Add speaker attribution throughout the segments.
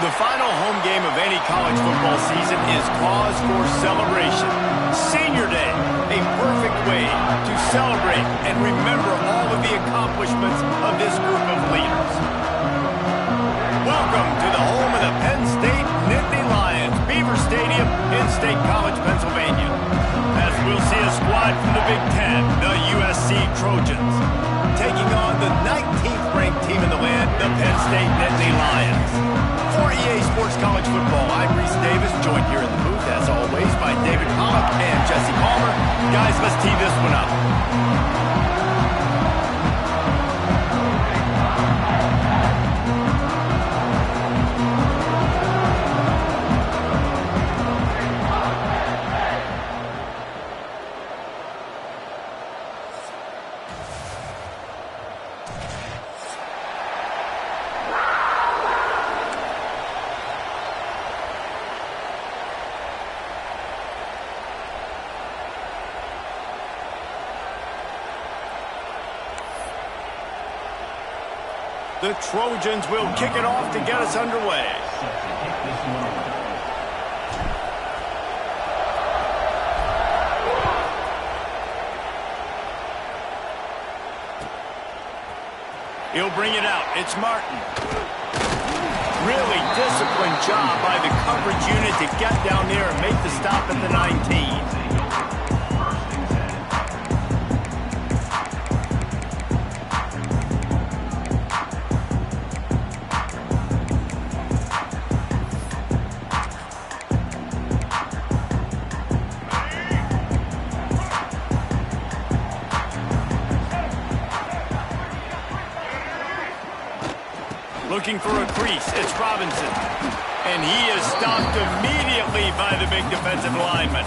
Speaker 1: The final home game of any college football season is cause for celebration. Senior Day, a perfect way to celebrate and remember all of the accomplishments of this group of leaders. Welcome to the home of the Penn State Nittany Lions, Beaver Stadium in State College, Pennsylvania. As we'll see a squad from the Big Ten, the USC Trojans, taking on the 19th ranked team in the land, the Penn State Nittany Lions. For EA Sports College Football, I'm Reese Davis, joined here in the booth, as always, by David Pollock and Jesse Palmer. Guys, let's tee this one up. The Trojans will kick it off to get us underway. He'll bring it out. It's Martin. Really disciplined job by the coverage unit to get down there and make the stop at the 19. Looking for a crease, it's Robinson. And he is stopped immediately by the big defensive lineman.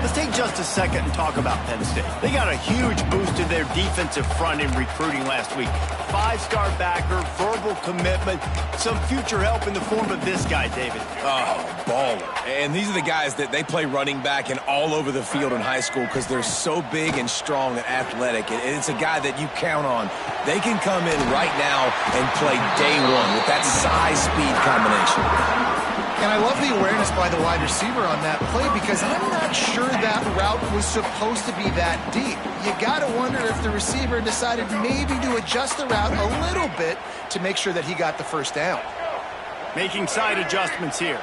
Speaker 1: Let's take just a second and talk about Penn State. They got a huge boost to their defensive front in recruiting last week. Five-star backer, verbal commitment, some future help in the form of this guy, David.
Speaker 2: Oh, baller. And these are the guys that they play running back and all over the field in high school because they're so big and strong and athletic. And it's a guy that you count on. They can come in right now and play day one with that size-speed combination.
Speaker 3: And I love the awareness by the wide receiver on that play because I'm not sure that route was supposed to be that deep. You got to wonder if the receiver decided maybe to adjust the route a little bit to make sure that he got the first down.
Speaker 1: Making side adjustments here.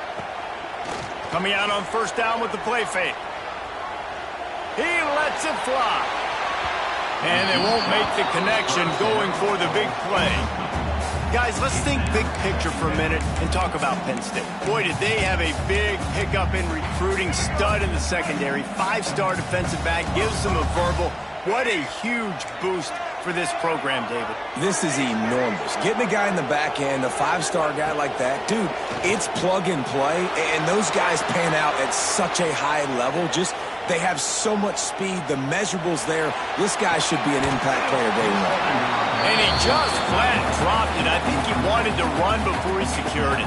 Speaker 1: Coming out on first down with the play fake. He lets it fly. And they won't make the connection going for the big play. Guys, let's think big picture for a minute and talk about Penn State. Boy, did they have a big pickup in recruiting, stud in the secondary, five-star defensive back, gives them a verbal. What a huge boost for this program, David.
Speaker 2: This is enormous. Getting a guy in the back end, a five-star guy like that, dude, it's plug and play, and those guys pan out at such a high level. Just they have so much speed, the measurables there. This guy should be an impact player day one.
Speaker 1: And he just flat dropped it. I think he wanted to run before he secured it.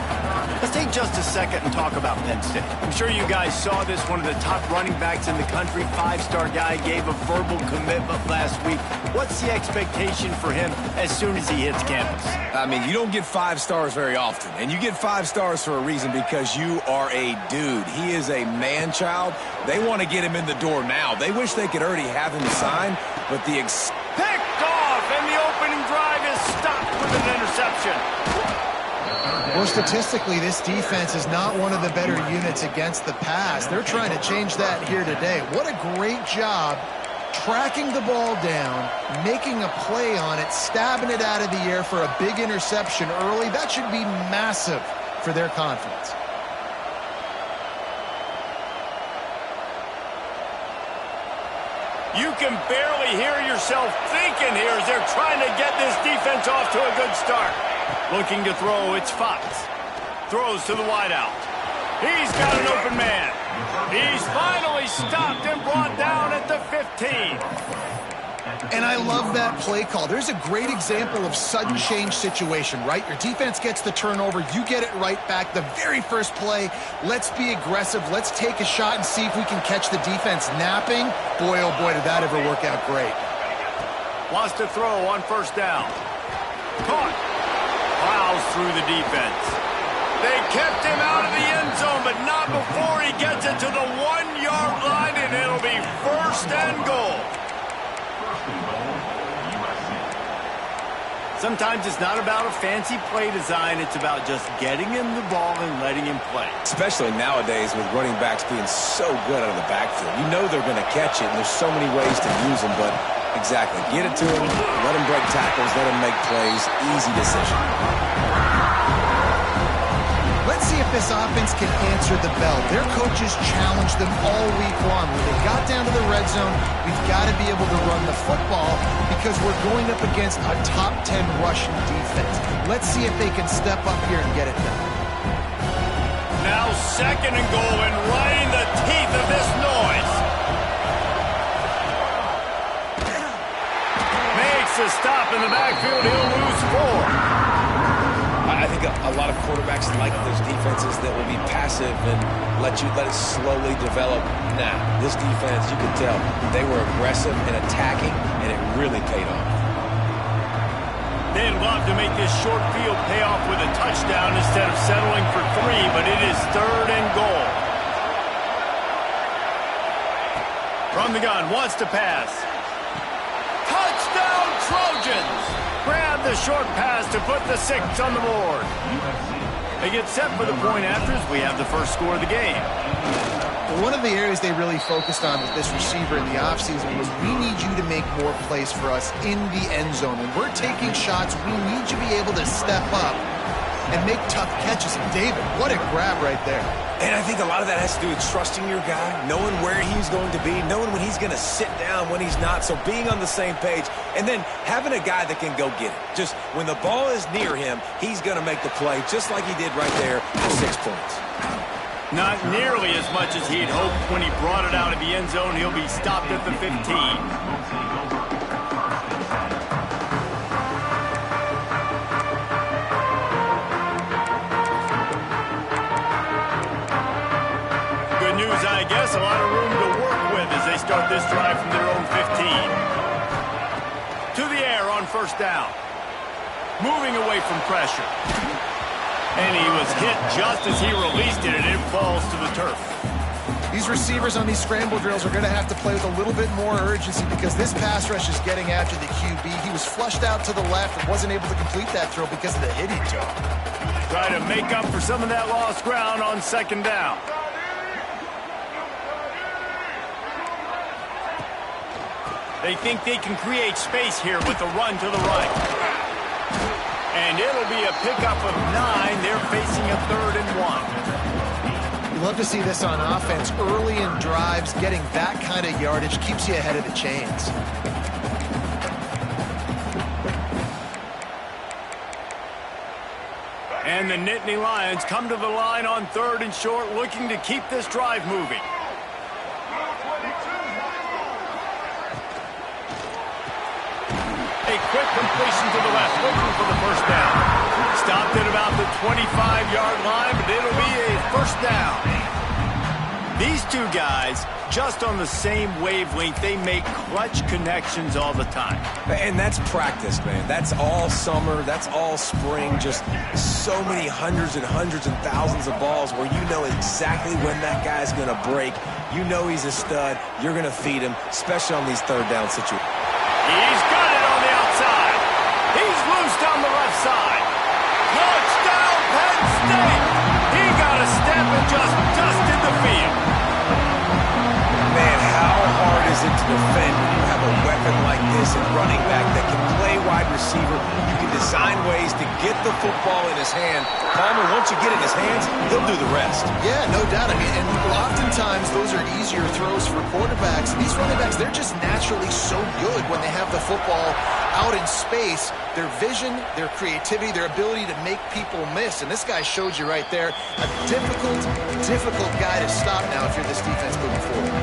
Speaker 1: Let's take just a second and talk about Penn State. I'm sure you guys saw this. One of the top running backs in the country, five-star guy, gave a verbal commitment last week. What's the expectation for him as soon as he hits campus?
Speaker 2: I mean, you don't get 5 stars very often. And you get 5 stars for a reason because you are a dude. He is a man-child. They want to get him in the door now. They wish they could already have him signed, but the
Speaker 1: picked off, and the opening drive is stopped with an interception.
Speaker 3: Well, statistically, this defense is not one of the better units against the pass. They're trying to change that here today. What a great job tracking the ball down, making a play on it, stabbing it out of the air for a big interception early. That should be massive for their confidence.
Speaker 1: You can barely hear yourself thinking here as they're trying to get this defense off to a good start. Looking to throw, it's Fox. Throws to the wideout. He's got an open man. He's finally stopped and brought down at the 15.
Speaker 3: And I love that play call. There's a great example of sudden change situation, right? Your defense gets the turnover. You get it right back. The very first play, let's be aggressive. Let's take a shot and see if we can catch the defense napping. Boy, oh boy, did that ever work out great.
Speaker 1: Wants to throw on first down. Caught. Plows through the defense. They kept him out of the end zone, but not before he gets it to the 1-yard line, and it'll be 1st and goal. Sometimes it's not about a fancy play design. It's about just getting him the ball and letting him play.
Speaker 2: Especially nowadays with running backs being so good out of the backfield. You know they're going to catch it, and there's so many ways to use them, but exactly. Get it to him, let him break tackles, let him make plays. Easy decision.
Speaker 3: Let's see if this offense can answer the bell. Their coaches challenged them all week long. When they got down to the red zone, we've got to be able to run the football because we're going up against a top 10 rushing defense. Let's see if they can step up here and get it done.
Speaker 1: Now 2nd and goal, and right in the teeth of this noise. Makes a stop in the backfield. He'll lose 4.
Speaker 2: I think a lot of quarterbacks like those defenses that will be passive and let it slowly develop. Nah, this defense, you can tell, they were aggressive and attacking, and it really paid off.
Speaker 1: They'd love to make this short field pay off with a touchdown instead of settling for 3, but it is 3rd and goal. From the gun, wants to pass. Touchdown, Trojans! Grab the short pass to put the 6 on the board. They get set for the point after as we have the first score of the game.
Speaker 3: One of the areas they really focused on with this receiver in the offseason was we need you to make more plays for us in the end zone. When we're taking shots, we need you to be able to step up and make tough catches. And David, what a grab right there.
Speaker 2: And I think a lot of that has to do with trusting your guy, knowing where he's going to be, knowing when he's going to sit down, when he's not, so being on the same page, and then having a guy that can go get it. Just when the ball is near him, he's going to make the play, just like he did right there for 6 points.
Speaker 1: Not nearly as much as he'd hoped when he brought it out of the end zone. He'll be stopped at the 15. I guess a lot of room to work with as they start this drive from their own 15. To the air on 1st down. Moving away from pressure. And he was hit just as he released it, and it falls to the turf.
Speaker 3: These receivers on these scramble drills are going to have to play with a little bit more urgency because this pass rush is getting after the QB. He was flushed out to the left and wasn't able to complete that throw because of the hit he took.
Speaker 1: Try to make up for some of that lost ground on 2nd down. They think they can create space here with the run to the right. And it'll be a pickup of 9. They're facing a 3rd and 1.
Speaker 3: You love to see this on offense. Early in drives, getting that kind of yardage keeps you ahead of the chains.
Speaker 1: And the Nittany Lions come to the line on 3rd and short, looking to keep this drive moving. A quick completion to the left, looking for the 1st down. Stopped at about the 25-yard line, but it'll be a 1st down. These two guys, just on the same wavelength, they make clutch connections all the time.
Speaker 2: And that's practice, man. That's all summer. That's all spring. Just so many hundreds and thousands of balls where you know exactly when that guy's going to break. You know he's a stud. You're going to feed him, especially on these 3rd down situations.
Speaker 1: He's got it on the outside. He's loose down the left side. Touchdown, Penn State. He got a step and just dusted the field.
Speaker 2: Man, how hard is it to defend when you have a weapon like this and running back that can play wide receiver? You can design ways to get the football in his hand. Palmer, once you get it in his hands, he'll do the rest.
Speaker 3: Yeah, no doubt. I mean, and oftentimes those are easier throws for quarterbacks. These running backs, they're just naturally so good when they have the football out in space. Their vision, their creativity, their ability to make people miss. And this guy showed you right there, a difficult guy to stop now if you're this defense moving forward.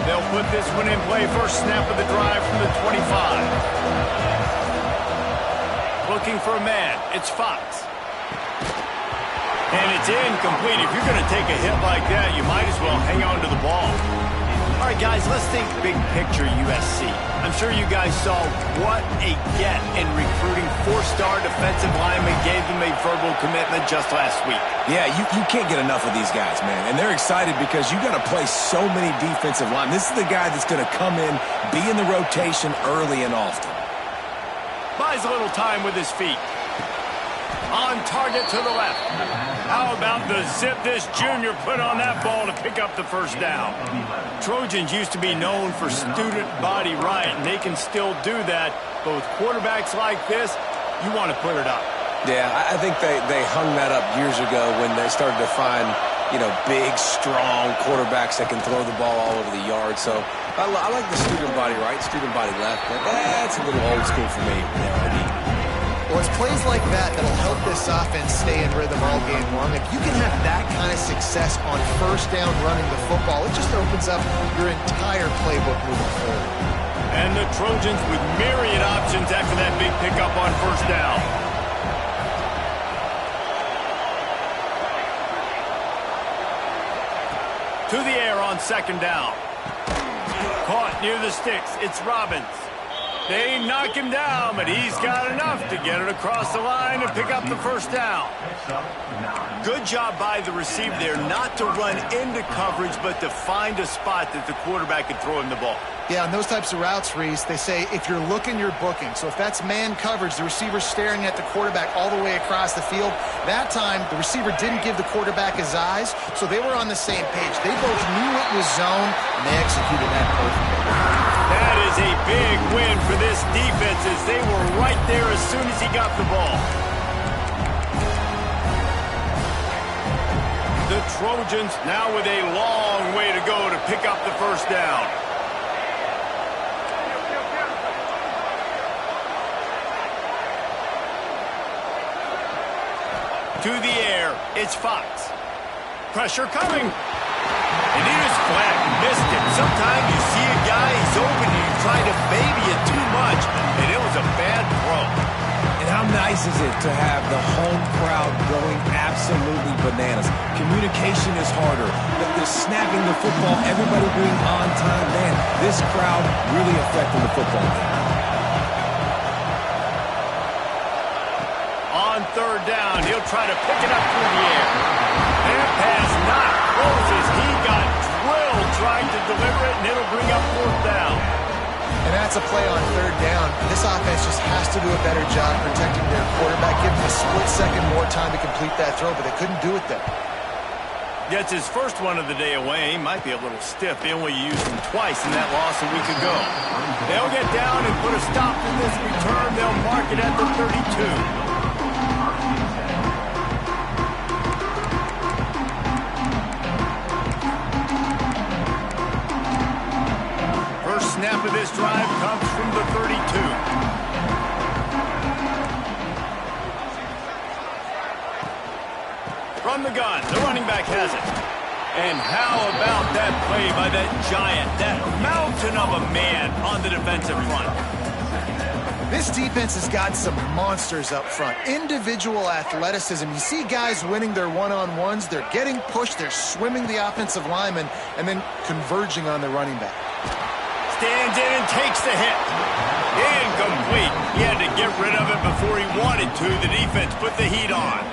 Speaker 1: They'll put this one in play. First snap of the drive from the 25. Looking for a man. It's Fox. And it's incomplete. If you're going to take a hit like that, you might as well hang on to the ball. All right, guys, let's think big picture USC. I'm sure you guys saw what a get in recruiting. 4-star defensive lineman gave them a verbal commitment just last week.
Speaker 2: Yeah, you can't get enough of these guys, man. And they're excited because you got to play so many defensive linemen. This is the guy that's going to come in, be in the rotation early and often.
Speaker 1: Buys a little time with his feet. On target to the left. How about the zip this junior put on that ball to pick up the first down? Trojans used to be known for student body right, and they can still do that. But with quarterbacks like this, you want to put it up.
Speaker 2: Yeah, I think they hung that up years ago when they started to find, big, strong quarterbacks that can throw the ball all over the yard. So I like the student body right, student body left. But that's a little old school for me.
Speaker 3: Well, it's plays like that that'll help this offense stay in rhythm all game long. If you can have that kind of success on first down running the football, it just opens up your entire playbook moving forward.
Speaker 1: And the Trojans with myriad options after that big pickup on first down. To the air on second down. Caught near the sticks. It's Robbins. They knock him down, but he's got enough to get it across the line and pick up the first down. Good job by the receiver there not to run into coverage, but to find a spot that the quarterback can throw him the ball.
Speaker 3: Yeah, on those types of routes, Reese, they say if you're looking, you're booking. So if that's man coverage, the receiver's staring at the quarterback all the way across the field. That time, the receiver didn't give the quarterback his eyes, so they were on the same page. They both knew it was zone, and they executed that perfectly.
Speaker 1: That is a big win for this defense as they were right there as soon as he got the ball. The Trojans now with a long way to go to pick up the first down. To the air, it's Fox. Pressure coming. And he was flat, missed it. Sometimes you see a guy, he's open, and you try to baby it too much, and it was a bad throw.
Speaker 2: And how nice is it to have the home crowd going absolutely bananas? Communication is harder. The snapping the football, everybody being on time. Man, this crowd really affecting the football game.
Speaker 1: On third down, he'll try to pick it up through the air. That pass not close as he got drilled trying to deliver it, and it'll bring up fourth down.
Speaker 3: And that's a play on third down. This offense just has to do a better job protecting their quarterback, give him a split second more time to complete that throw, but they couldn't do it there.
Speaker 1: Gets his first one of the day away. He might be a little stiff. They only used him twice in that loss a week ago. They'll get down and put a stop to this return. They'll mark it at the 32. Snap of this drive comes from the 32. From the gun, the running back has it. And how about that play by that giant, that mountain of a man on the defensive front?
Speaker 3: This defense has got some monsters up front. Individual athleticism. You see guys winning their one-on-ones. They're getting pushed. They're swimming the offensive lineman and then converging on the running back.
Speaker 1: Stands in and takes the hit. Incomplete. He had to get rid of it before he wanted to. The defense put the heat on.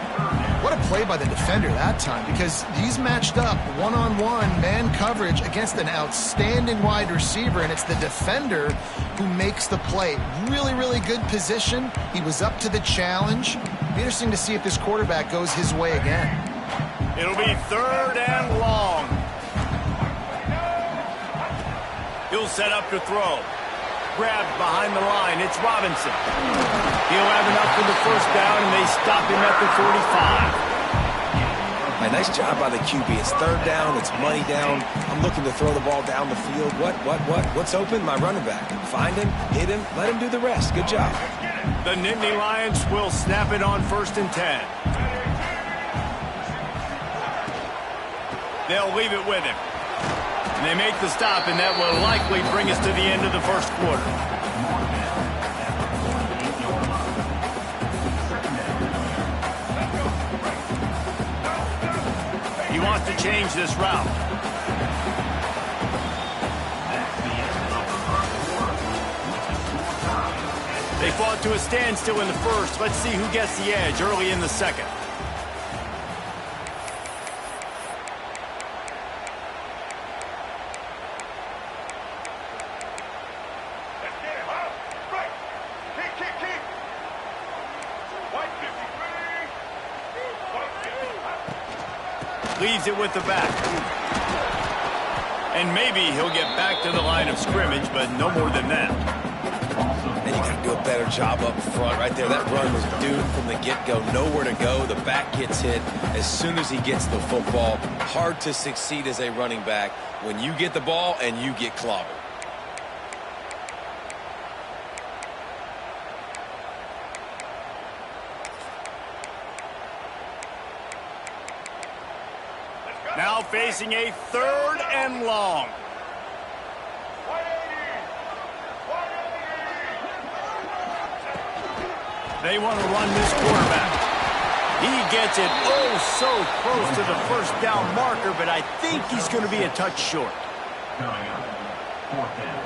Speaker 3: What a play by the defender that time, because he's matched up one-on-one man coverage against an outstanding wide receiver, and it's the defender who makes the play. Really, really good position. He was up to the challenge. Be interesting to see if this quarterback goes his way again.
Speaker 1: It'll be third and long. He'll set up to throw. Grabbed behind the line. It's Robinson. He'll have enough for the first down, and they stop him at the 45.
Speaker 2: My nice job by the QB. It's third down. It's money down. I'm looking to throw the ball down the field. What's open? My running back. Find him, hit him, let him do the rest. Good job.
Speaker 1: The Nittany Lions will snap it on 1st and 10. They'll leave it with him. And they make the stop, and that will likely bring us to the end of the first quarter. He wants to change this route. They fought to a standstill in the first. Let's see who gets the edge early in the second. Leaves it with the back. And maybe he'll get back to the line of scrimmage, but no more than that.
Speaker 2: And you got to do a better job up front right there. That run was doomed from the get-go. Nowhere to go. The back gets hit as soon as he gets the football. Hard to succeed as a running back when you get the ball and you get clobbered.
Speaker 1: Now facing a 3rd and long. They want to run this quarterback. He gets it so close to the first down marker, but I think he's going to be a touch short.
Speaker 4: Coming up, 4th down.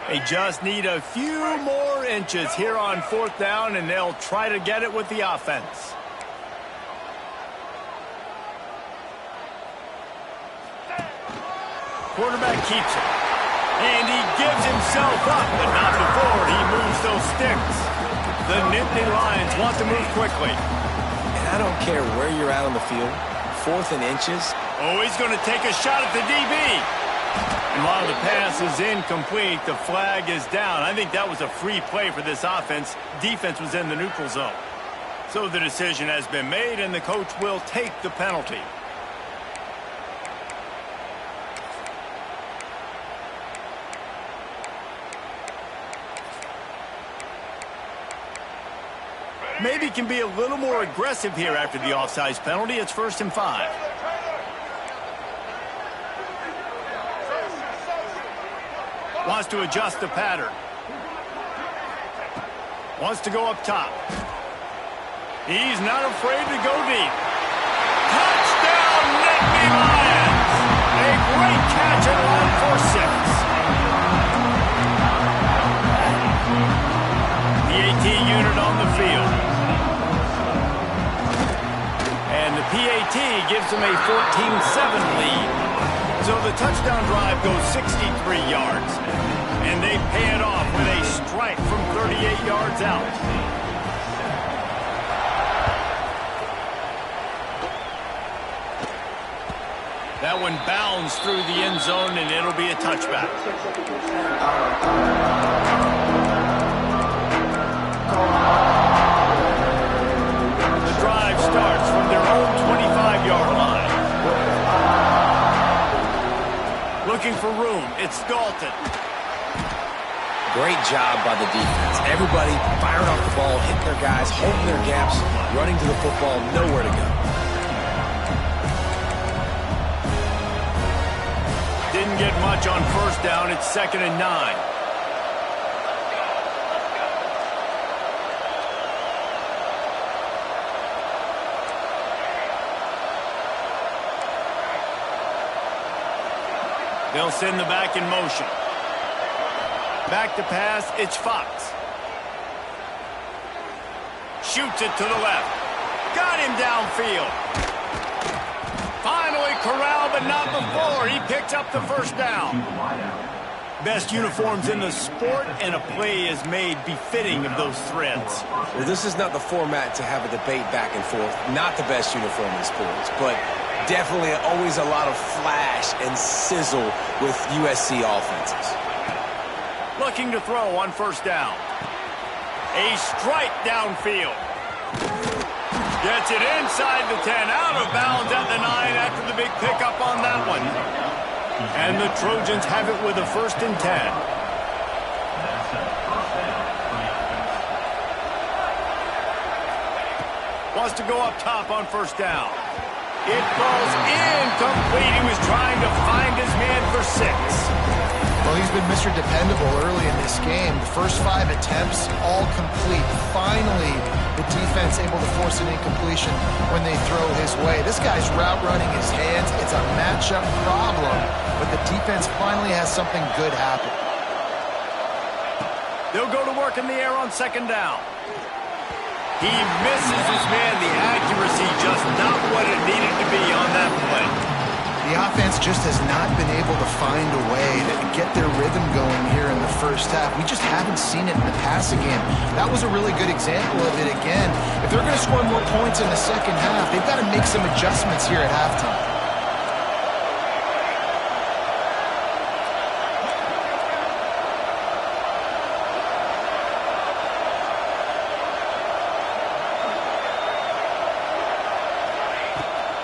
Speaker 1: They just need a few more inches here on 4th down, and they'll try to get it with the offense. Quarterback keeps it. And he gives himself up, but not before he moves those sticks. The Nittany Lions want to move quickly.
Speaker 2: And I don't care where you're at on the field. 4th and inches.
Speaker 1: Oh, he's going to take a shot at the DB. And while the pass is incomplete, the flag is down. I think that was a free play for this offense. Defense was in the neutral zone. So the decision has been made, and the coach will take the penalty. Maybe can be a little more aggressive here after the offsides penalty. It's 1st and 5. Wants to adjust the pattern. Wants to go up top. He's not afraid to go deep. Touchdown, Nittany Lions! A great catch at line for 6. The AT unit on the field. And the PAT gives them a 14-7 lead. So the touchdown drive goes 63 yards. And they pay it off with a strike from 38 yards out. That one bounds through the end zone, and it'll be a touchback. The drive starts from their own 25-yard line. Looking for room. It's Dalton.
Speaker 2: Great job by the defense. Everybody firing off the ball, hitting their guys, holding their gaps, running to the football, nowhere to go.
Speaker 1: Didn't get much on 1st down. It's 2nd and 9. They'll send the back in motion. Back to pass, it's Fox. Shoots it to the left. Got him downfield. Finally corralled, but not before. He picks up the 1st down. Best uniforms in the sport, and a play is made befitting of those threads.
Speaker 2: Well, this is not the format to have a debate back and forth. Not the best uniform in sports, but definitely always a lot of flash and sizzle with USC offenses.
Speaker 1: Looking to throw on 1st down. A strike downfield. Gets it inside the 10, out of bounds at the 9 after the big pickup on that one. And the Trojans have it with a 1st and 10. Wants to go up top on 1st down. It falls incomplete. He was trying to find his man for 6.
Speaker 3: Well, he's been Mr. Dependable early in this game. The first 5 attempts, all complete. Finally, the defense able to force an incompletion when they throw his way. This guy's route running his hands. It's a matchup problem, but the defense finally has something good happen.
Speaker 1: They'll go to work in the air on 2nd down. He misses his man. The accuracy just not what it needed to be on that play.
Speaker 3: The offense just has not been able to find a way to get their rhythm going here in the first half. We just haven't seen it in the passing game. That was a really good example of it again. If they're going to score more points in the second half, they've got to make some adjustments here at halftime.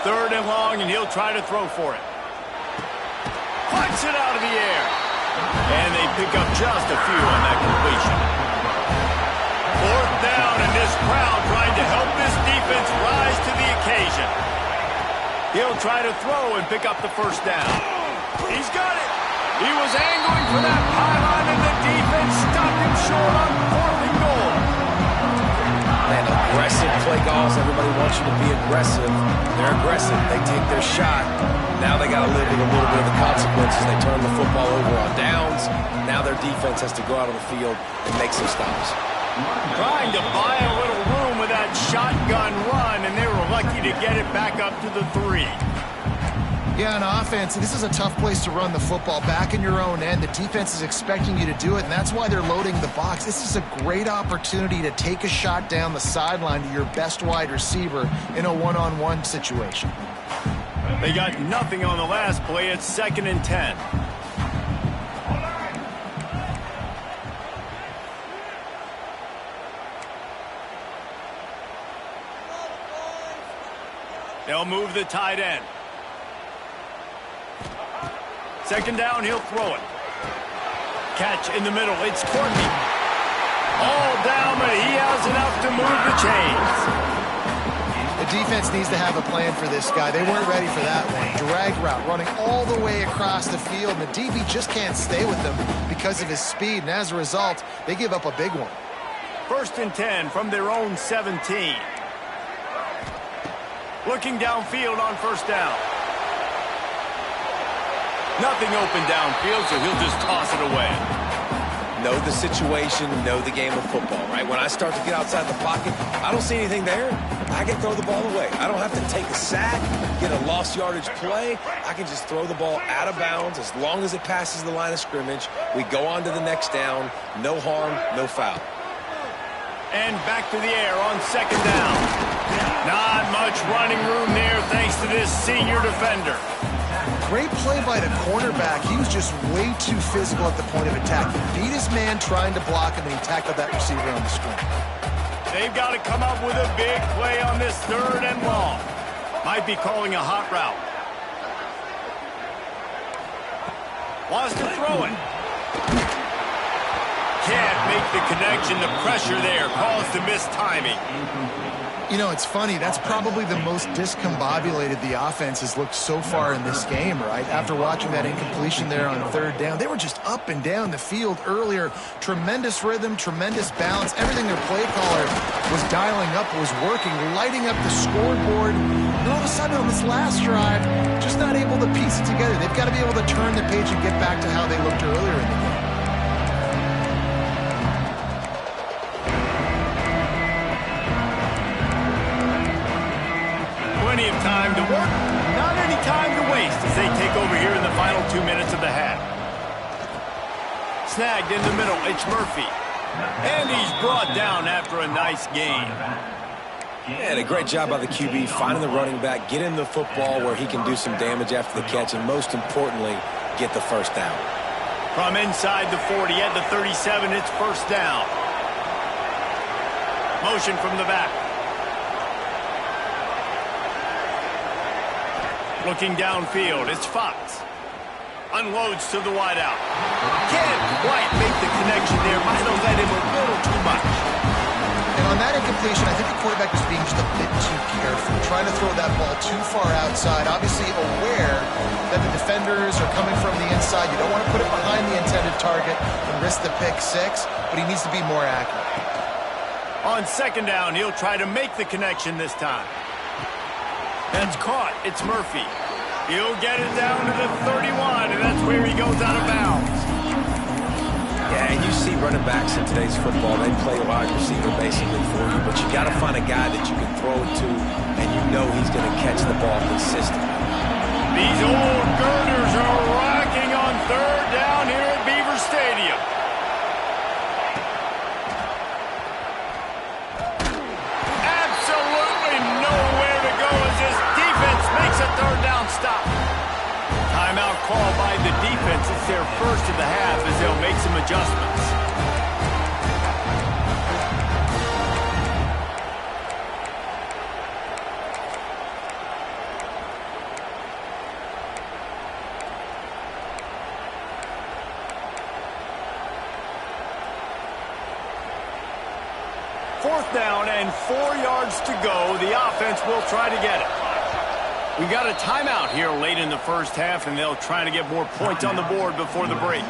Speaker 1: Third and long, and he'll try to throw for it. Punts it out of the air. And they pick up just a few on that completion. 4th down, and this crowd trying to help this defense rise to the occasion. He'll try to throw and pick up the 1st down. He's got it. He was angling for that pylon, and the defense stopped him short on 4th and goal.
Speaker 2: Man, aggressive play calls. Everybody wants you to be aggressive. They're aggressive. They take their shot. Now they got to live with a little bit of the consequences. They turn the football over on downs. Now their defense has to go out on the field and make some stops.
Speaker 1: Trying to buy a little room with that shotgun run, and they were lucky to get it back up to the 3.
Speaker 3: Yeah, on offense, this is a tough place to run the football. Back in your own end, the defense is expecting you to do it, and that's why they're loading the box. This is a great opportunity to take a shot down the sideline to your best wide receiver in a one-on-one situation.
Speaker 1: They got nothing on the last play. It's 2nd and 10. They'll move the tight end. 2nd down, he'll throw it. Catch in the middle. It's Courtney. All down, but he has enough to move the chains.
Speaker 3: The defense needs to have a plan for this guy. They weren't ready for that one. Drag route running all the way across the field. And the DB just can't stay with them because of his speed. And as a result, they give up a big one.
Speaker 1: 1st and 10 from their own 17. Looking downfield on 1st down. Nothing open downfield, so he'll just toss it away.
Speaker 2: Know the situation, know the game of football, right? When I start to get outside the pocket, I don't see anything there. I can throw the ball away. I don't have to take a sack, get a lost yardage play. I can just throw the ball out of bounds as long as it passes the line of scrimmage. We go on to the next down. No harm, no foul.
Speaker 1: And back to the air on 2nd down. Not much running room there thanks to this senior defender.
Speaker 3: Great play by the cornerback. He was just way too physical at the point of attack. He beat his man trying to block him, and he tackled that receiver on the screen.
Speaker 1: They've got to come up with a big play on this 3rd and long. Might be calling a hot route. Wants to throw it. Can't make the connection. The pressure there caused the missed timing.
Speaker 3: You know, it's funny. That's probably the most discombobulated the offense has looked so far in this game, right? After watching that incompletion there on 3rd down, they were just up and down the field earlier. Tremendous rhythm, tremendous balance. Everything their play caller was dialing up was working, lighting up the scoreboard. And all of a sudden on this last drive, just not able to piece it together. They've got to be able to turn the page and get back to how they looked earlier in the game.
Speaker 1: Plenty of time to work, not any time to waste as they take over here in the final 2 minutes of the half. Snagged in the middle, it's Murphy. And he's brought down after a nice gain.
Speaker 2: And a great job by the QB finding the running back, getting the football where he can do some damage after the catch, and most importantly, get the 1st down.
Speaker 1: From inside the 40 at the 37, it's 1st down. Motion from the back. Looking downfield, it's Fox. Unloads to the wideout. Can't quite make the connection there. Might have let him a little too much.
Speaker 3: And on that incompletion, I think the quarterback was being just a bit too careful, trying to throw that ball too far outside, obviously aware that the defenders are coming from the inside. You don't want to put it behind the intended target and risk the pick six, but he needs to be more accurate.
Speaker 1: On second down, he'll try to make the connection this time. That's caught. It's Murphy. He'll get it down to the 31, and that's where he goes out of bounds.
Speaker 2: Yeah, and you see running backs in today's football, they play wide receiver basically for you, but you got to find a guy that you can throw it to, and you know he's going to catch the ball consistently.
Speaker 1: These old girders are rocking on third down here at Beaver Stadium. Absolutely nowhere to go as this defense makes a third down stop. Timeout call by the defense. It's their first of the half as they'll make some adjustments. Fourth down and 4 yards to go. The offense will try to get it. We've got a timeout here late in the first half, and they'll try to get more points on the board before the break.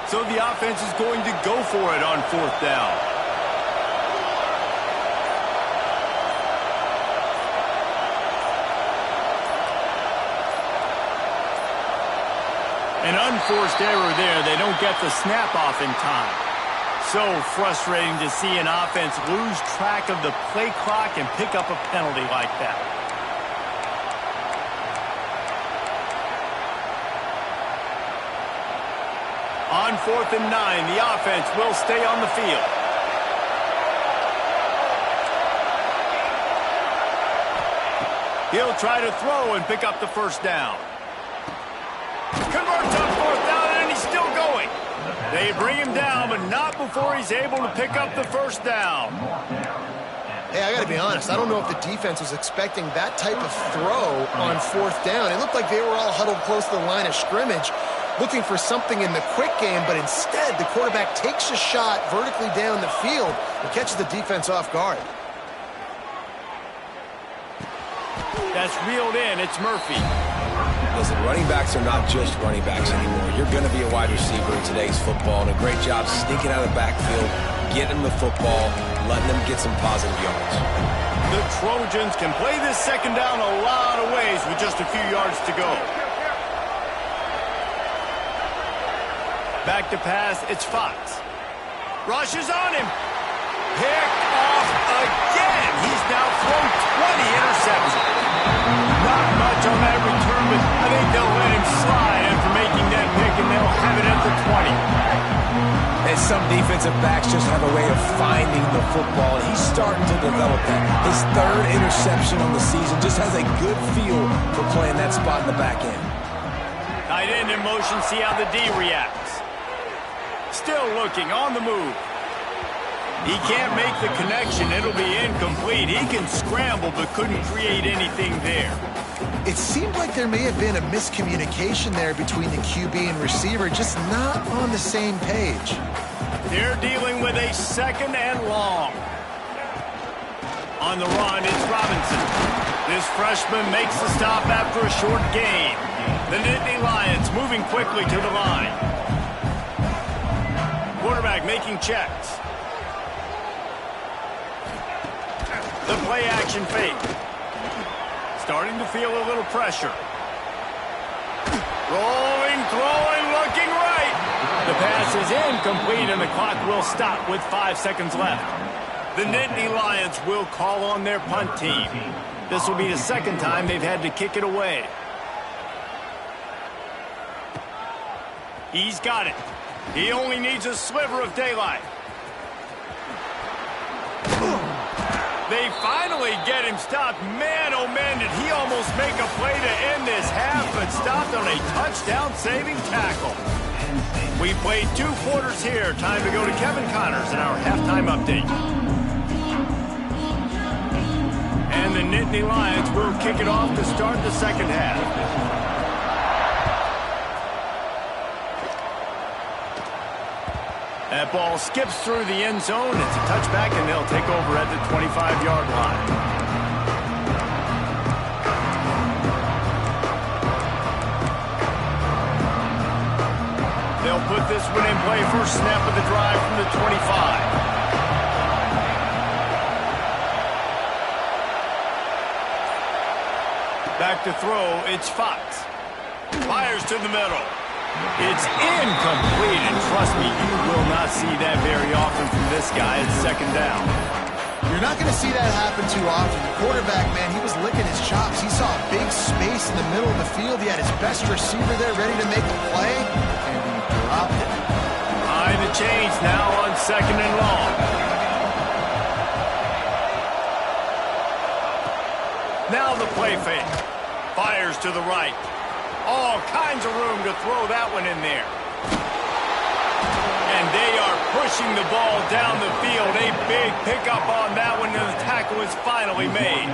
Speaker 1: So the offense is going to go for it on fourth down. An unforced error there. They don't get the snap off in time. So frustrating to see an offense lose track of the play clock and pick up a penalty like that. On 4th and 9, the offense will stay on the field. He'll try to throw and pick up the first down. Converts on fourth down, and he's still going. They bring him down, but not before he's able to pick up the first down.
Speaker 3: Hey, I got to be honest. I don't know if the defense was expecting that type of throw on fourth down. It looked like they were all huddled close to the line of scrimmage, looking for something in the quick game, but instead the quarterback takes a shot vertically down the field and catches the defense off guard.
Speaker 1: That's reeled in. It's Murphy.
Speaker 2: Listen, running backs are not just running backs anymore. You're going to be a wide receiver in today's football, and a great job sneaking out of the backfield, getting the football, letting them get some positive yards.
Speaker 1: The Trojans can play this second down a lot of ways with just a few yards to go. Back to pass, it's Fox. Rushes on him. Picked off again. He's now thrown 20 interceptions. Not much on that return, but I think they'll let him slide after making that pick, and they'll have it at the 20.
Speaker 2: And some defensive backs just have a way of finding the football, and he's starting to develop that. His third interception on the season, just has a good feel for playing that spot in the back end.
Speaker 1: Tight end in motion, see how the D reacts. Still looking, on the move. He can't make the connection. It'll be incomplete. He can scramble, but couldn't create anything there.
Speaker 3: It seemed like there may have been a miscommunication there between the QB and receiver, just not on the same page.
Speaker 1: They're dealing with a second and long. On the run, it's Robinson. This freshman makes the stop after a short gain. The Nittany Lions moving quickly to the line. Quarterback making checks. The play action fake. Starting to feel a little pressure. Rolling, throwing, looking right. The pass is incomplete, and the clock will stop with 5 seconds left. The Nittany Lions will call on their punt team. This will be the second time they've had to kick it away. He's got it. He only needs a sliver of daylight. They finally get him stopped. Man, oh man, did he almost make a play to end this half, but stopped on a touchdown-saving tackle. We played 2 quarters here. Time to go to Kevin Connors in our halftime update. And the Nittany Lions will kick it off to start the second half. That ball skips through the end zone. It's a touchback, and they'll take over at the 25-yard line. They'll put this one in play. First snap of the drive from the 25. Back to throw, it's Fox. Fires to the middle. It's incomplete, and trust me, you will not see that very often from this guy. It's second down.
Speaker 3: You're not going to see that happen too often. The quarterback, man, he was licking his chops. He saw a big space in the middle of the field. He had his best receiver there ready to make a play, and he dropped it.
Speaker 1: Behind the chains now on second and long. Now the play fake. Fires to the right. All kinds of room to throw that one in there. And they are pushing the ball down the field. A big pickup on that one, and the tackle is finally made.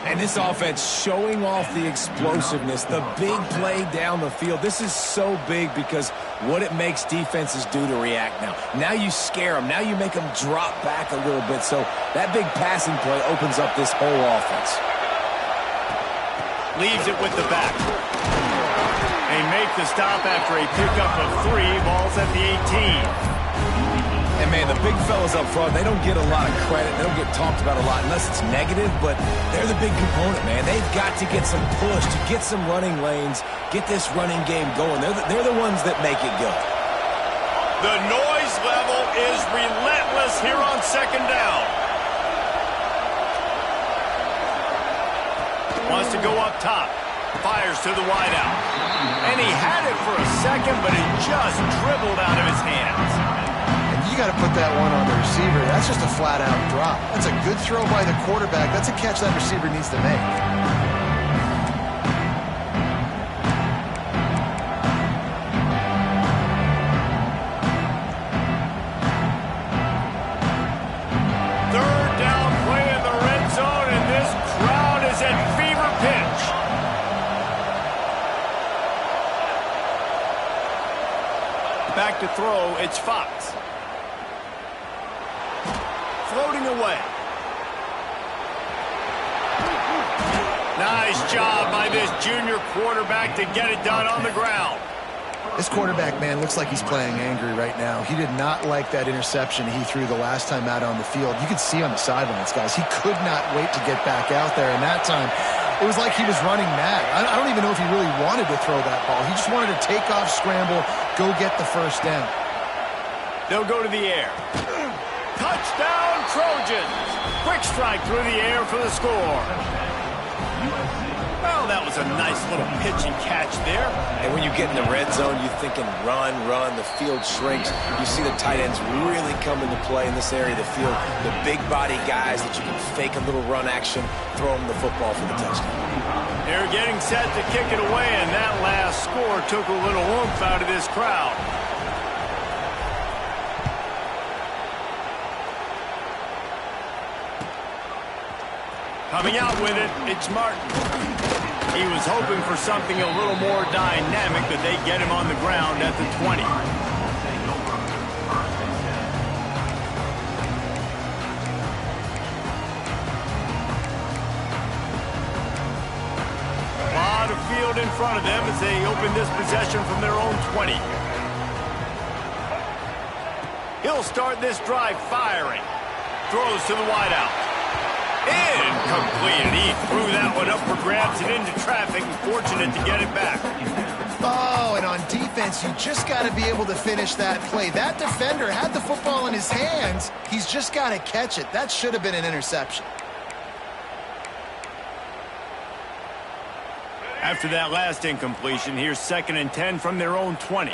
Speaker 2: And this offense showing off the explosiveness, the big play down the field. This is so big because what it makes defenses do to react now. Now you scare them. Now you make them drop back a little bit. So that big passing play opens up this whole offense.
Speaker 1: Leaves it with the back. They make the stop after a pickup of 3. Ball's at the 18.
Speaker 2: And, man, the big fellas up front, they don't get a lot of credit. They don't get talked about a lot unless it's negative, but they're the big component, man. They've got to get some push, to get some running lanes, get this running game going. They're the ones that make it go.
Speaker 1: The noise level is relentless here on second down. Wants to go up top. Fires to the wideout. And he had it for a second, but it just dribbled out of his hands.
Speaker 3: And you got to put that one on the receiver. That's just a flat-out drop. That's a good throw by the quarterback. That's a catch that receiver needs to make.
Speaker 1: Third down play in the red zone, and this crowd is at fever pitch. Back to throw, it's Fox. Floating away. Nice job by this junior quarterback to get it done on the ground.
Speaker 3: This quarterback, man, looks like he's playing angry right now. He did not like that interception he threw the last time out on the field. You could see on the sidelines, guys, he could not wait to get back out there. And that time, it was like he was running mad. I don't even know if he really wanted to throw that ball. He just wanted to take off, scramble, go get the first down.
Speaker 1: They'll go to the air. Touchdown, Trojans! Quick strike through the air for the score. Well, that was a nice little pitch and catch there.
Speaker 2: And when you get in the red zone, you're thinking run, run. The field shrinks. You see the tight ends really come into play in this area of the field. The big body guys that you can fake a little run action, throw them the football for the touchdown.
Speaker 1: They're getting set to kick it away, and that last score took a little oomph out of this crowd. Coming out with it, it's Martin. He was hoping for something a little more dynamic, but they get him on the ground at the 20. A lot of field in front of them as they open this possession from their own 20. He'll start this drive firing. Throws to the wideout. Incomplete. He threw that one up for grabs and into traffic, and fortunate to get it back.
Speaker 3: Oh, and on defense, you just got to be able to finish that play. That defender had the football in his hands. He's just got to catch it. That should have been an interception.
Speaker 1: After that last incompletion, here's 2nd and 10 from their own 20.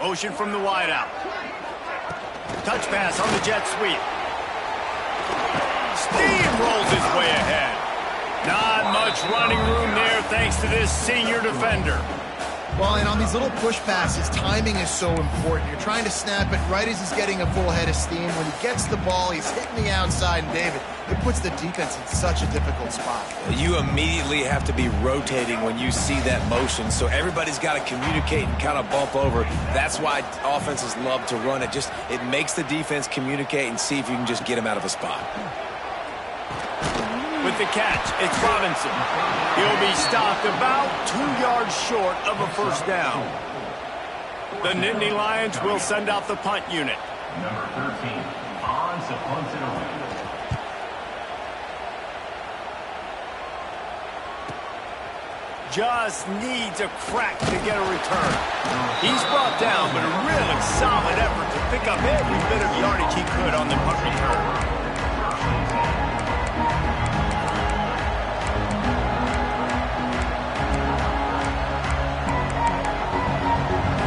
Speaker 1: Motion from the wideout. Touch pass on the jet sweep. Steamrolls his way ahead. Not much running room there thanks to this senior defender.
Speaker 3: Well, and on these little push passes, timing is so important. You're trying to snap it right as he's getting a full head of steam. When he gets the ball, he's hitting the outside, and David, it puts the defense in such a difficult spot.
Speaker 2: You immediately have to be rotating when you see that motion, so everybody's got to communicate and kind of bump over. That's why offenses love to run it. It makes the defense communicate and see if you can just get him out of a spot.
Speaker 1: With the catch, it's Robinson. He'll be stopped about 2 yards short of a first down. The Nittany Lions will send out the punt unit.
Speaker 4: Number 13, Hans punts it away.
Speaker 1: Just needs a crack to get a return. He's brought down, but a really solid effort to pick up every bit of yardage he could on the punt return.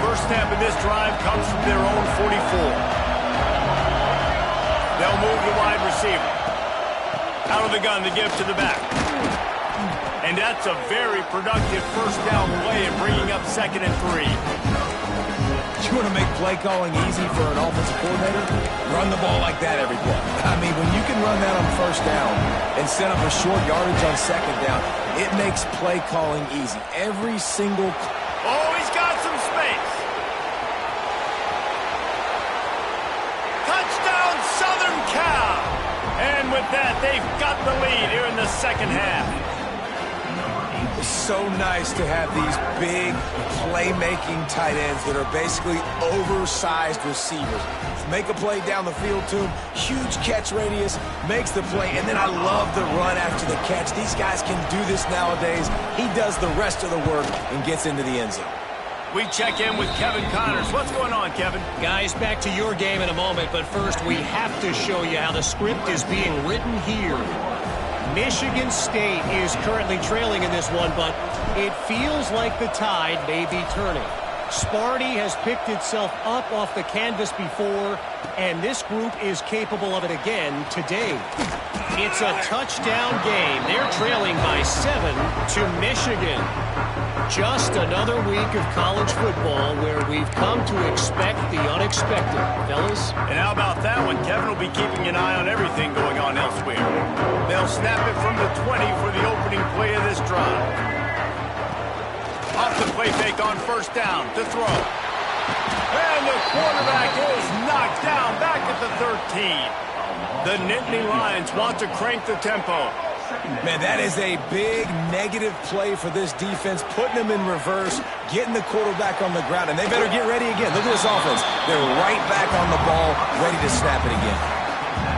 Speaker 1: First snap of this drive comes from their own 44. They'll move the wide receiver. Out of the gun, they give to the back. And that's a very productive first down play in bringing up 2nd and 3.
Speaker 2: You want to make play calling easy for an offensive coordinator? Run the ball like that every play. I mean, when you can run that on first down and set up a short yardage on 2nd down, it makes play calling easy. Every single...
Speaker 1: Oh, he's got some space. Touchdown, Southern Cal. And with that, they've got the lead here in the second half.
Speaker 2: It's so nice to have these big playmaking tight ends that are basically oversized receivers. Make a play down the field to him, huge catch radius, makes the play, and then I love the run after the catch. These guys can do this nowadays. He does the rest of the work and gets into the end zone.
Speaker 1: We check in with Kevin Connors. What's going on, Kevin?
Speaker 5: Guys, back to your game in a moment, but first we have to show you how the script is being written here. Michigan State is currently trailing in this one, but it feels like the tide may be turning. Sparty has picked itself up off the canvas before, and this group is capable of it again today. It's a touchdown game. They're trailing by 7 to Michigan. Just another week of college football where we've come to expect the unexpected, fellas.
Speaker 1: And how about that one? Kevin will be keeping an eye on everything going on elsewhere. They'll snap it from the 20 for the opening play of this drive. Off the play fake on first down to throw. And the quarterback is knocked down back at the 13. The Nittany Lions want to crank the tempo.
Speaker 2: Man, that is a big negative play for this defense, putting them in reverse, getting the quarterback on the ground, and they better get ready again. Look at this offense. They're right back on the ball, ready to snap it again.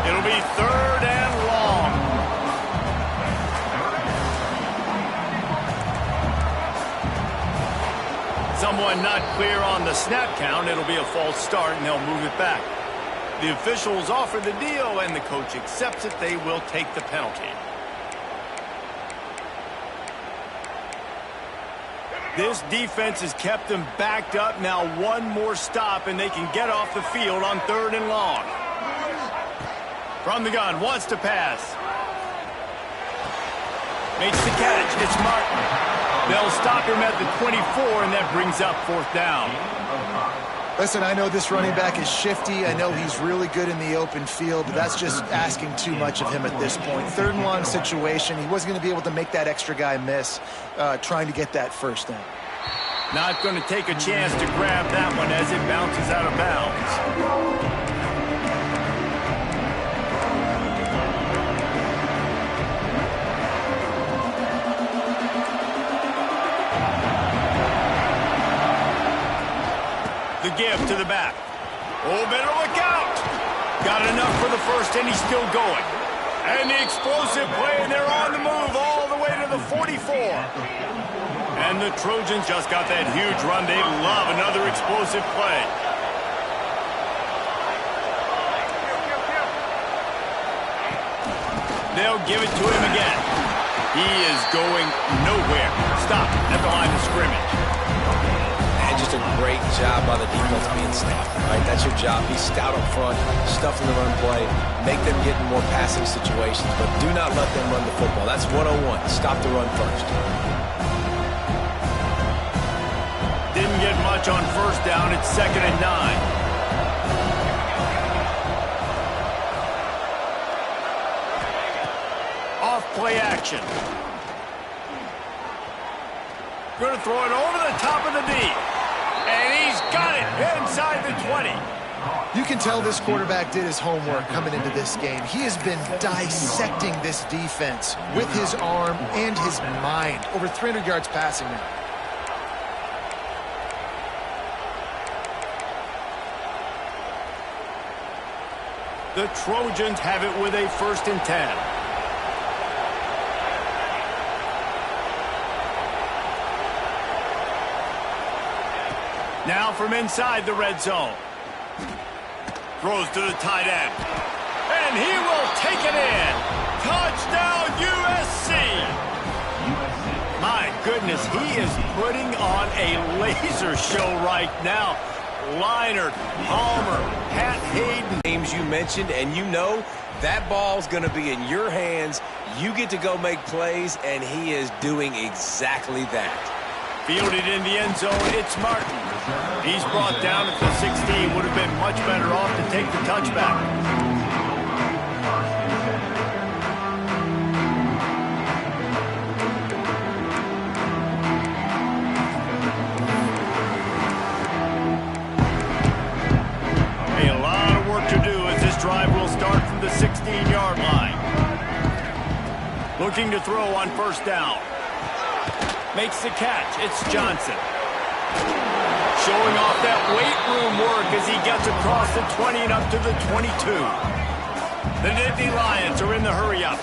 Speaker 1: It'll be 3rd and long. Someone not clear on the snap count. It'll be a false start, and they'll move it back. The officials offer the deal, and the coach accepts it. They will take the penalty. This defense has kept them backed up. Now one more stop, and they can get off the field on 3rd and long. From the gun, wants to pass. Makes the catch. It's Martin. They'll stop him at the 24, and that brings up 4th down.
Speaker 3: Listen, I know this running back is shifty. I know he's really good in the open field, but that's just asking too much of him at this point. 3rd and long situation. He wasn't going to be able to make that extra guy miss trying to get that first down.
Speaker 1: Not going to take a chance to grab that one as it bounces out of bounds. The give to the back. Oh, better look out. Got enough for the first, and he's still going. And the explosive play, and they're on the move all the way to the 44. And the Trojans just got that huge run. They love another explosive play. They'll give it to him again. He is going nowhere. Stop at the line of scrimmage.
Speaker 2: Just a great job by the defense being stout. Right, that's your job. Be stout up front, stuff in the run play, make them get in more passing situations, but do not let them run the football. That's 101. Stop the run first.
Speaker 1: Didn't get much on first down. It's 2nd and 9. Off play action. Going to throw it over the top of the D. And he's got it inside the 20.
Speaker 3: You can tell this quarterback did his homework coming into this game. He has been dissecting this defense with his arm and his mind. Over 300 yards passing now.
Speaker 1: The Trojans have it with a 1st and 10. Now from inside the red zone. Throws to the tight end. And he will take it in. Touchdown, USC. My goodness, he is putting on a laser show right now. Leinart, Palmer, Pat Hayden.
Speaker 2: Names you mentioned, and you know that ball's going to be in your hands. You get to go make plays, and he is doing exactly that.
Speaker 1: Fielded in the end zone, it's Martin. He's brought down at the 16. Would have been much better off to take the touchback. A lot of work to do as this drive will start from the 16-yard line. Looking to throw on first down. Makes the catch. It's Johnson. Showing off that weight room work as he gets across the 20 and up to the 22. The Nittany Lions are in the hurry-up.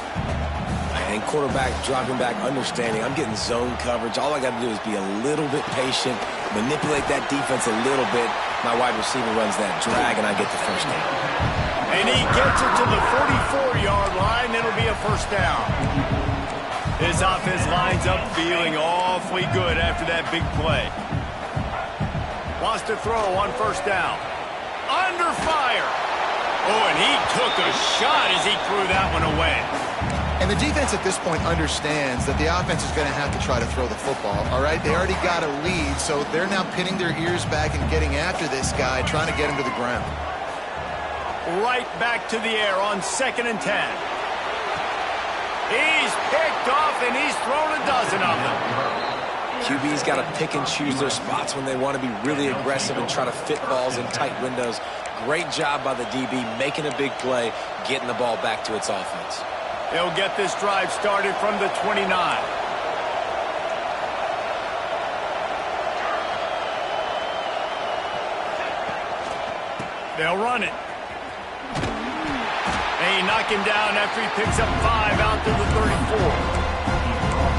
Speaker 2: And quarterback dropping back, understanding I'm getting zone coverage. All I got to do is be a little bit patient, manipulate that defense a little bit. My wide receiver runs that drag, and I get the first down.
Speaker 1: And he gets it to the 44-yard line. It'll be a first down. His offense lines up feeling awfully good after that big play. Wants to throw on first down. Under fire. Oh, and he took a shot as he threw that one away.
Speaker 3: And the defense at this point understands that the offense is going to have to try to throw the football, all right? They already got a lead, so they're now pinning their ears back and getting after this guy, trying to get him to the ground.
Speaker 1: Right back to the air on 2nd and 10. He's picked off, and he's thrown a dozen of them.
Speaker 2: QB's got to pick and choose their spots when they want to be really aggressive and try to fit balls in tight windows. Great job by the DB, making a big play, getting the ball back to its offense.
Speaker 1: They'll get this drive started from the 29. They'll run it. They knock him down after he picks up 5 out to the 34.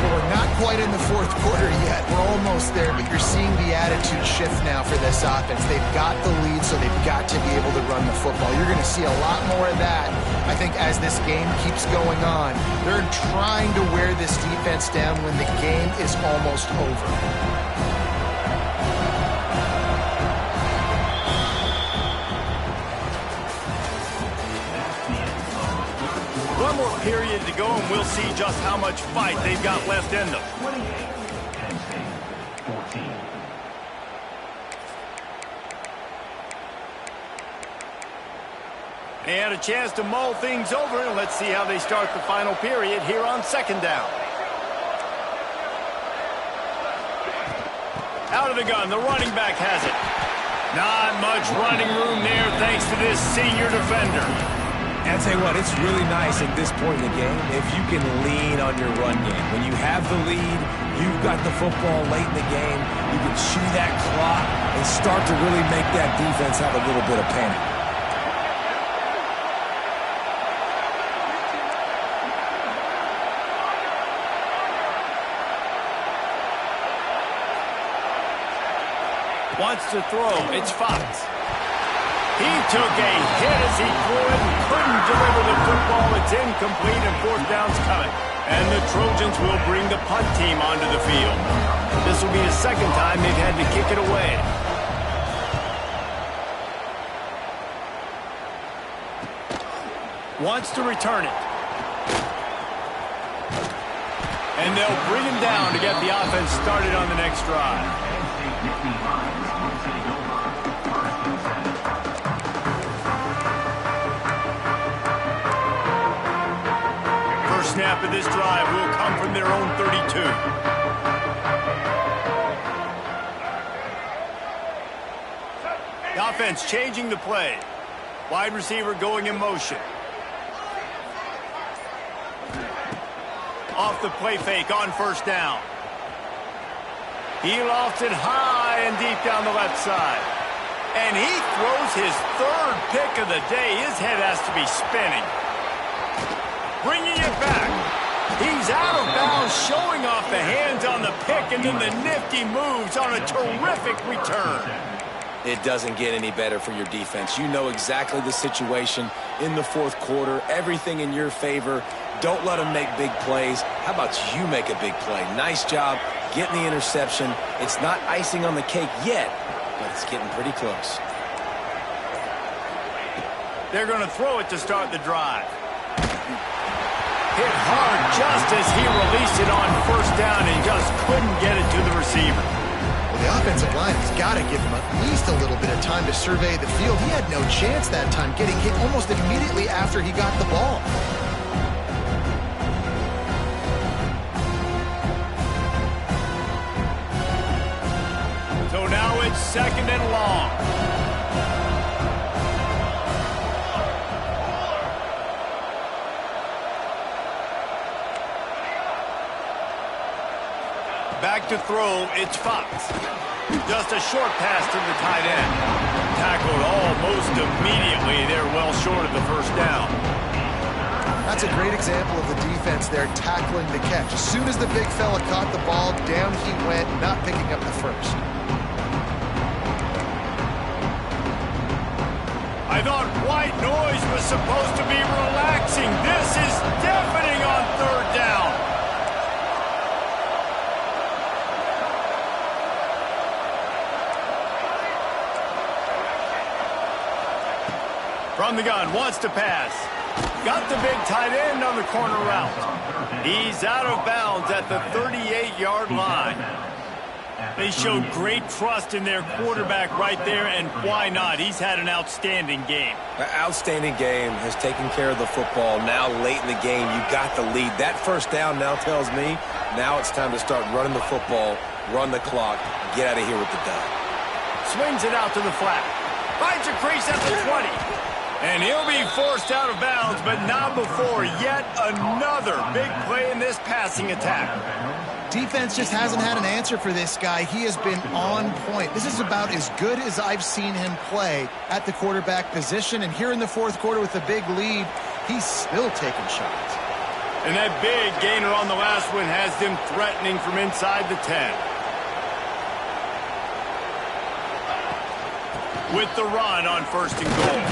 Speaker 3: We're not quite in the fourth quarter yet. We're almost there, but you're seeing the attitude shift now for this offense. They've got the lead, so they've got to be able to run the football. You're going to see a lot more of that, I think, as this game keeps going on. They're trying to wear this defense down when the game is almost over.
Speaker 1: One more period to go, and we'll see just how much fight they've got left in them.
Speaker 4: 28, Penn State, 14.
Speaker 1: They had a chance to mull things over, and let's see how they start the final period here on 2nd down. Out of the gun, the running back has it. Not much running room there thanks to this senior defender.
Speaker 2: And I'll tell you what, it's really nice at this point in the game if you can lean on your run game. When you have the lead, you've got the football late in the game, you can chew that clock and start to really make that defense have a little bit of panic.
Speaker 1: Wants to throw. It's Fox. He took a hit as he threw it and couldn't deliver the football. It's incomplete and 4th down's coming. And the Trojans will bring the punt team onto the field. This will be the 2nd time they've had to kick it away. Wants to return it. And they'll bring him down to get the offense started on the next drive. snap of this drive will come from their own 32. The offense changing the play. Wide receiver going in motion. Off the play fake on first down. He lofts it high and deep down the left side. And he throws his third pick of the day. His head has to be spinning. Bringing it back. He's out of bounds, showing off the hands on the pick, and then the nifty moves on a terrific return.
Speaker 2: It doesn't get any better for your defense. You know exactly the situation in the fourth quarter. Everything in your favor. Don't let them make big plays. How about you make a big play? Nice job getting the interception. It's not icing on the cake yet, but it's getting pretty close.
Speaker 1: They're going to throw it to start the drive. Hit hard just as he released it on first down and just couldn't get it to the receiver.
Speaker 3: Well, the offensive line has got to give him at least a little bit of time to survey the field. He had no chance that time, getting hit almost immediately after he got the ball.
Speaker 1: So now it's second and long. Back to throw, it's Fox. Just a short pass to the tight end. Tackled almost immediately. They're well short of the first down.
Speaker 3: That's a great example of the defense there tackling the catch. As soon as the big fella caught the ball, down he went, not picking up the first.
Speaker 1: I thought white noise was supposed to be relaxing. This is deafening on third down. From the gun, wants to pass. Got the big tight end on the corner route. He's out of bounds at the 38-yard line. They showed great trust in their quarterback right there, and why not? He's had an outstanding game.
Speaker 2: An outstanding game, has taken care of the football. Now late in the game, you got the lead. That first down now tells me now it's time to start running the football, run the clock, get out of here with the dub.
Speaker 1: Swings it out to the flat. Finds a crease at the 20. And he'll be forced out of bounds, but not before yet another big play in this passing attack.
Speaker 3: Defense just hasn't had an answer for this guy. He has been on point. This is about as good as I've seen him play at the quarterback position. And here in the fourth quarter with a big lead, he's still taking shots.
Speaker 1: And that big gainer on the last one has them threatening from inside the 10. With the run on first and goal.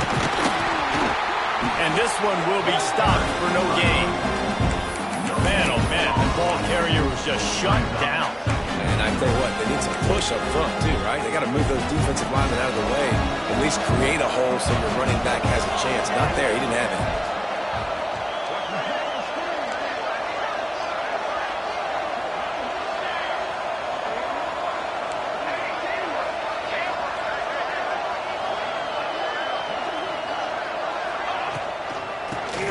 Speaker 1: And this one will be stopped for no gain. Man, oh man, the ball carrier was just shut down.
Speaker 2: And I tell you what, they need some push up front too, right? They got to move those defensive linemen out of the way, at least create a hole so your running back has a chance. Not there, he didn't have it.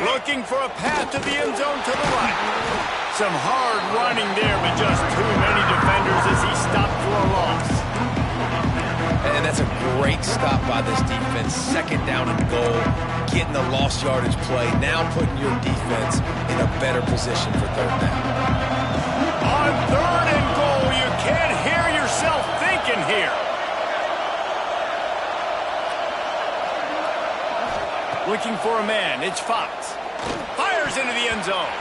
Speaker 1: Looking for a path to the end zone to the right. Some hard running there, but just too many defenders as he stopped for a loss.
Speaker 2: And that's a great stop by this defense. Second down and goal, getting the lost yardage play, now putting your defense in a better position for third down.
Speaker 1: On third and goal, you can't hear yourself thinking here. Looking for a man, it's Fox. Fires into the end zone.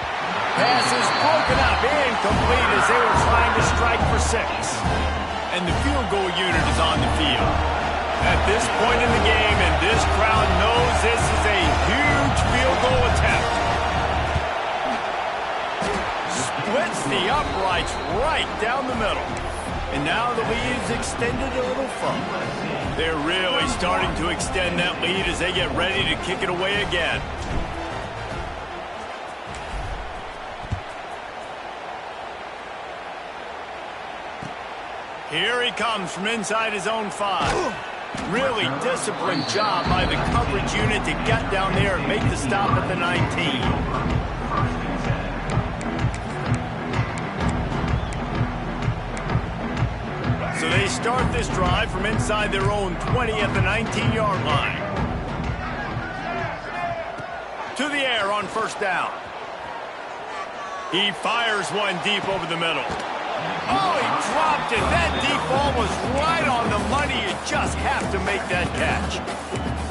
Speaker 1: Pass is broken up, incomplete as they were trying to strike for 6. And the field goal unit is on the field. At this point in the game, and this crowd knows this is a huge field goal attempt. Splits the uprights right down the middle. And now the lead is extended a little further. They're really starting to extend that lead as they get ready to kick it away again. Here he comes from inside his own 5. Really disciplined job by the coverage unit to get down there and make the stop at the 19. start this drive from inside their own 20 at the 19-yard line. To the air on first down. He fires one deep over the middle. Oh, he dropped it. That deep ball was right on the money. You just have to make that catch.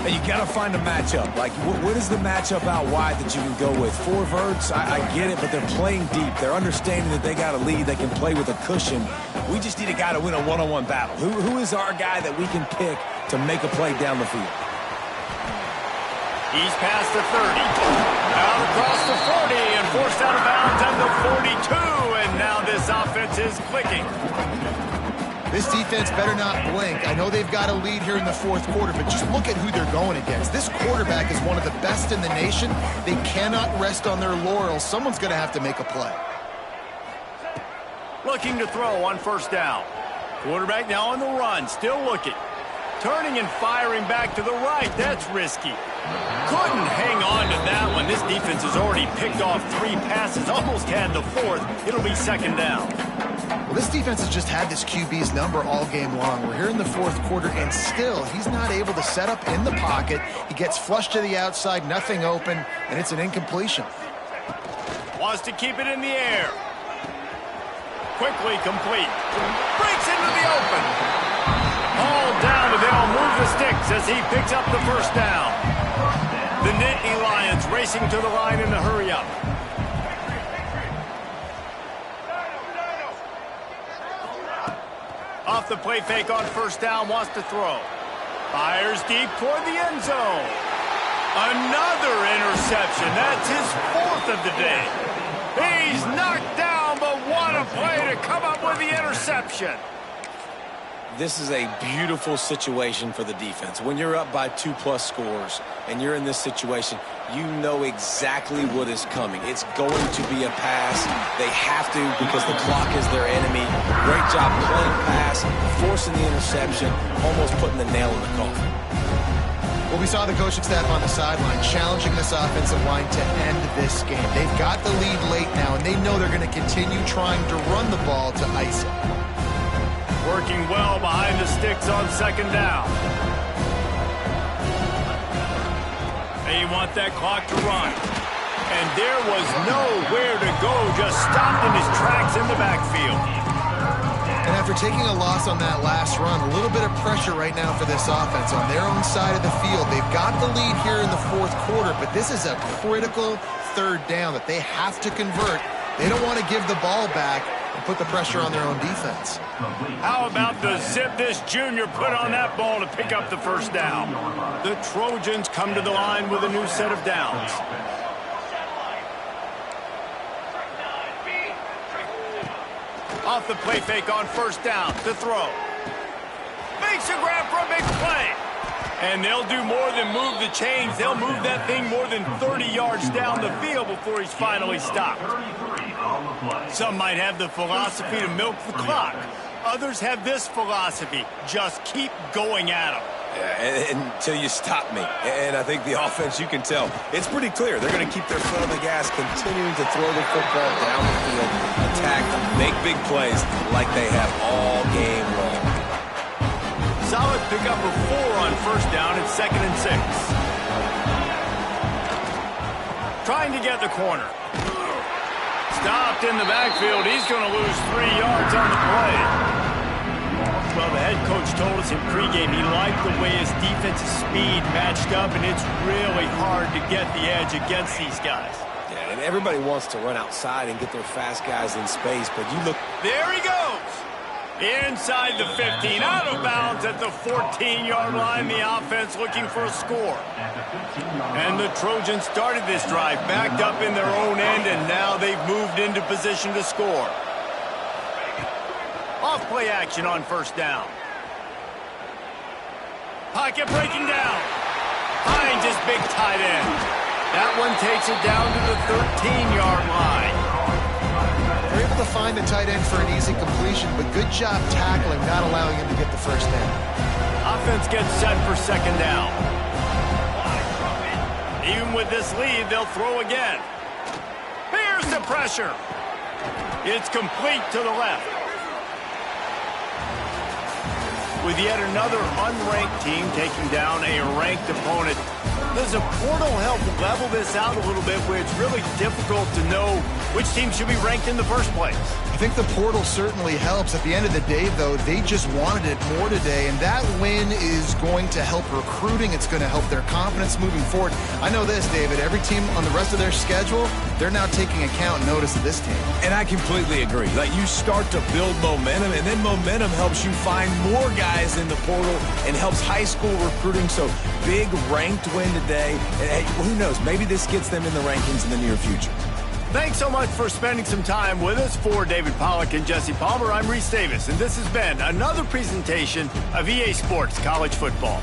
Speaker 2: Hey, you got to find a matchup. Like, what is the matchup out wide that you can go with? 4 verts, I get it, but they're playing deep. They're understanding that they got a lead. They can play with a cushion. We just need a guy to win a one-on-one battle. Who is our guy that we can pick to make a play down the field?
Speaker 1: He's past the 30. Out across the 40 and forced out of bounds at the 42. And now this offense is clicking.
Speaker 3: This defense better not blink. I know they've got a lead here in the fourth quarter, but just look at who they're going against. This quarterback is one of the best in the nation. They cannot rest on their laurels. Someone's going to have to make a play.
Speaker 1: Looking to throw on first down. Quarterback now on the run, still looking. Turning and firing back to the right. That's risky. Couldn't hang on to that one. This defense has already picked off 3 passes, almost had the 4th. It'll be second down.
Speaker 3: Well, this defense has just had this QB's number all game long. We're here in the fourth quarter, and still he's not able to set up in the pocket. He gets flushed to the outside, nothing open, and it's an incompletion.
Speaker 1: Wants to keep it in the air. Quickly complete. Breaks into the open. All down, and they'll move the sticks as he picks up the first down. The Nittany Lions racing to the line in the hurry-up. Off the play fake on first down, wants to throw. Fires deep toward the end zone. Another interception. That's his 4th of the day. He's knocked down, but what a play to come up with the interception.
Speaker 2: This is a beautiful situation for the defense. When you're up by 2+ scores and you're in this situation, you know exactly what is coming. It's going to be a pass. They have to because the clock is their enemy. Great job playing pass, forcing the interception, almost putting the nail in the coffin.
Speaker 3: Well, we saw the coaching staff on the sideline challenging this offensive line to end this game. They've got the lead late now, and they know they're going to continue trying to run the ball to ice it.
Speaker 1: Working well behind the sticks on second down. They want that clock to run. And there was nowhere to go, just stopped in his tracks in the backfield.
Speaker 3: And after taking a loss on that last run, a little bit of pressure right now for this offense on their own side of the field. They've got the lead here in the fourth quarter, but this is a critical third down that they have to convert. They don't want to give the ball back and put the pressure on their own defense.
Speaker 1: How about the zip this junior put on that ball to pick up the first down? The Trojans come to the line with a new set of downs. Off the play fake on first down to throw. Makes a grab for a big play. And they'll do more than move the chains. They'll move that thing more than 30 yards down the field before he's finally stopped. Some might have the philosophy to milk the clock. Others have this philosophy. Just keep going at them.
Speaker 2: Yeah, until you stop me. And I think the offense, you can tell, it's pretty clear. They're going to keep their foot on the gas, continuing to throw the football down the field, attack, make big plays like they have all game long.
Speaker 1: Solid pickup of 4 on first down at 2nd and 6. Trying to get the corner. Stopped in the backfield. He's going to lose 3 yards on the play. Well, the head coach told us in pregame he liked the way his defensive speed matched up, and it's really hard to get the edge against these guys.
Speaker 2: Yeah, and everybody wants to run outside and get their fast guys in space, but you look...
Speaker 1: There he goes! Inside the 15, out of bounds at the 14-yard line. The offense looking for a score. And the Trojans started this drive backed up in their own end, and now they've moved into position to score. Off play action on first down. Pocket breaking down. Finds his big tight end. That one takes it down to the 13-yard line.
Speaker 3: They're able to find the tight end for an easy completion, but good job tackling, not allowing him to get the first down.
Speaker 1: Offense gets set for second down. Even with this lead, they'll throw again. Here's the pressure. It's complete to the left. with yet another unranked team taking down a ranked opponent. Does a portal help level this out a little bit where it's really difficult to know which team should be ranked in the first place?
Speaker 3: I think the portal certainly helps. At the end of the day, though, they just wanted it more today, and that win is going to help recruiting. It's going to help their confidence moving forward. I know this, David. Every team on the rest of their schedule, they're now taking account and notice of this team.
Speaker 2: And I completely agree. Like, you start to build momentum, and then momentum helps you find more guys in the portal and helps high school recruiting. So big ranked win today. And hey, who knows? Maybe this gets them in the rankings in the near future.
Speaker 1: Thanks so much for spending some time with us. For David Pollack and Jesse Palmer, I'm Reese Davis, and this has been another presentation of EA Sports College Football.